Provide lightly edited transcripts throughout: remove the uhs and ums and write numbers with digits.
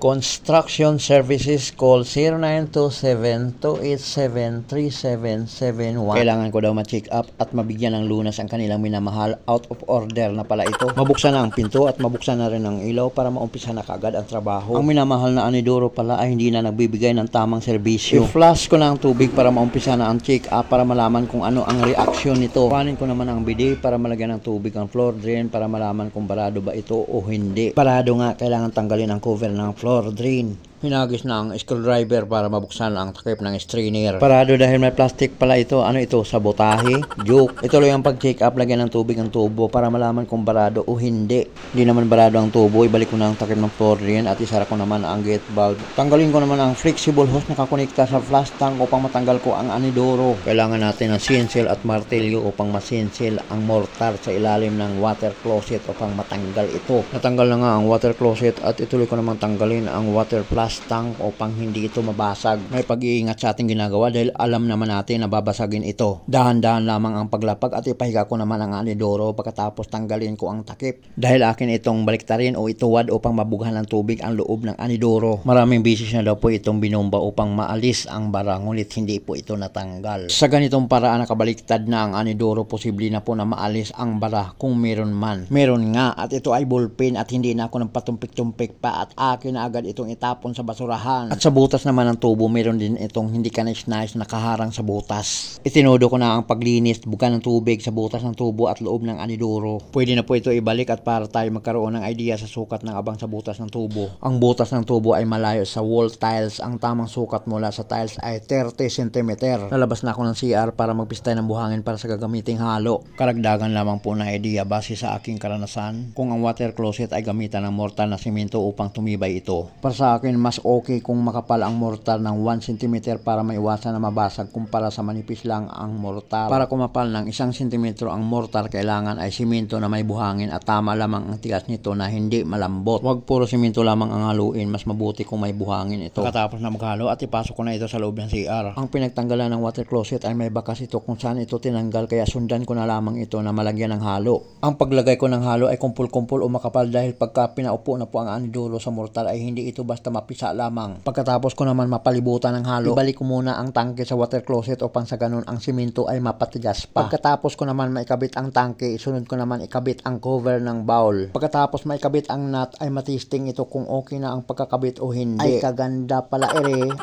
Construction Services, call 0927-287-3771. Kailangan ko daw ma-check up at mabigyan ng lunas ang kanilang minamahal. Out of order na pala ito. Mabuksan na ang pinto at mabuksan na rin ang ilaw para maumpisa na kagad ang trabaho. Ang minamahal na Anidoro pala ay hindi na nagbibigay ng tamang serbisyo. I-flash ko na ang tubig para maumpisa na ang check up para malaman kung ano ang reaksyon nito. Kuhanin ko naman ang bidet para malagyan ng tubig ang floor drain para malaman kung barado ba ito o hindi. Barado nga, kailangan tanggalin ang cover ng floor drain. Hinagis na ang screwdriver para mabuksan ang takip ng strainer. Parado dahil may plastic pala ito. Ano ito? Sabotahe? Joke. Ituloy ang pag-check up. Lagyan ng tubig ang tubo para malaman kung barado o hindi. Hindi naman barado ang tubo. Ibalik ko na ang takip ng floor drain at isara ko naman ang gate valve. Tanggalin ko naman ang flexible hose na nakakonekta sa flush tank upang matanggal ko ang Anidoro. Kailangan natin ng sinsel at martilyo upang masinsil ang mortar sa ilalim ng water closet upang matanggal ito. Natanggal na nga ang water closet at ituloy ko naman tanggalin ang water flush tank upang hindi ito mabasag. May pag-iingat sa ating ginagawa dahil alam naman natin na babasagin ito. Dahan-dahan lamang ang paglapag at ipahiga ko naman ang Anidoro pagkatapos tanggalin ko ang takip. Dahil akin itong baliktarin o ituwad upang mabughan ng tubig ang loob ng Anidoro. Maraming bisis na daw po itong binomba upang maalis ang bara, ngunit hindi po ito natanggal. Sa ganitong paraan nakabaliktad na ang Anidoro, posible na po na maalis ang bara kung meron man. Meron nga, at ito ay ballpen at hindi na ako nang patumpik-tumpik pa at akin na agad itong itapon sa basurahan. At sa butas naman ng tubo, meron din itong hindi kanais-nais nakaharang sa butas. Itinodo ko na ang paglinis, bukan ng tubig sa butas ng tubo at loob ng Anidoro. Pwede na po ito ibalik at para tayo magkaroon ng idea sa sukat ng abang sa butas ng tubo. Ang butas ng tubo ay malayo sa wall tiles. Ang tamang sukat mula sa tiles ay 30 cm. Lalabas na ako ng CR para magpistay ng buhangin para sa gagamiting halo. Karagdagan lamang po na idea base sa aking karanasan kung ang water closet ay gamitan ng mortar na simento upang tumibay ito. Para sa akin, mas okay kung makapal ang mortar ng 1 cm para maiwasan na mabasag kumpara sa manipis lang ang mortar. Para kumapal ng 1 cm ang mortar, kailangan ay simento na may buhangin at tama lamang ang tigas nito na hindi malambot. Huwag puro simento lamang ang haluin, mas mabuti kung may buhangin ito. Pagkatapos na maghalo at ipasok ko na ito sa loob ng CR. Ang pinagtanggalan ng water closet ay may bakas ito kung saan ito tinanggal, kaya sundan ko na lamang ito na malagyan ng halo. Ang paglagay ko ng halo ay kumpul-kumpul o makapal dahil pagka pinaupo na po ang Anidoro sa mortar ay hindi ito basta mapisa lamang. Pagkatapos ko naman mapalibutan ng halo, ibalik ko muna ang tangke sa water closet upang sa ganun ang simento ay mapatigas pa. Pagkatapos ko naman maikabit ang tangke, isunod ko naman ikabit ang cover ng bowl. Pagkatapos maikabit ang nut ay matisting ito kung okay na ang pagkakabit o hindi. Ay kaganda pala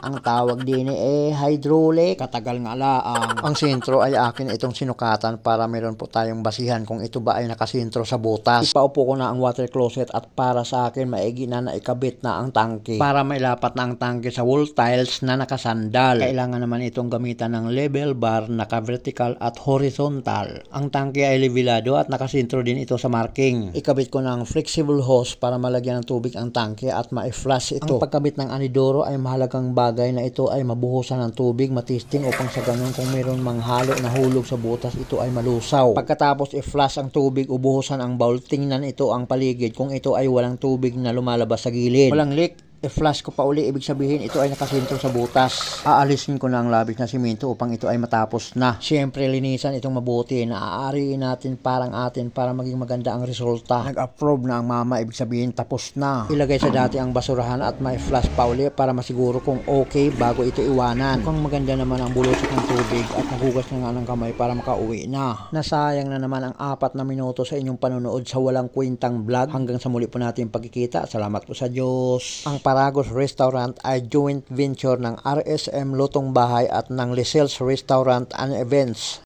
ang tawag din hydraulic. Katagal nga laang. Ang sintro ay akin itong sinukatan para meron po tayong basihan kung ito ba ay nakasintro sa butas. Ipaupo ko na ang water closet at para sa akin maigi na naikabit na ang tangke. Para mailapat na ang tangke sa wall tiles na nakasandal, kailangan naman itong gamitan ng level bar, naka-vertical at horizontal. Ang tangke ay levelado at nakasintro din ito sa marking. Ikabit ko ng flexible hose para malagyan ng tubig ang tangke at ma-flush ito. Ang pagkabit ng Anidoro ay mahalagang bagay na ito ay mabuhusan ng tubig, matisting upang sa ganun kung mayroon mang halo na hulog sa butas, ito ay malusaw. Pagkatapos i-flush ang tubig, ubuhusan ang bowl, tingnan ito ang paligid kung ito ay walang tubig na lumalabas sa gilid. Walang leak, i-flush ko pa uli, ibig sabihin ito ay nakasintro sa butas. Aalisin ko na ang labis na simento upang ito ay matapos na. Siyempre linisan itong mabuti na aariin natin parang atin para maging maganda ang resulta. Nag-approve na ang mama, ibig sabihin tapos na. Ilagay sa dati ang basurahan at may flush pa uli para masiguro kung okay bago ito iwanan. Kung maganda naman ang bulusok ng tubig at nahugas na nga ng kamay para makauwi na. Nasayang na naman ang 4 na minuto sa inyong panonood sa walang kwentang vlog. Hanggang sa muli po natin pagkikita. Salamat po sa Diyos. Ang Paragos Restaurant ay joint venture ng RSM Lutong Bahay at ng Lisel's Restaurant and Events.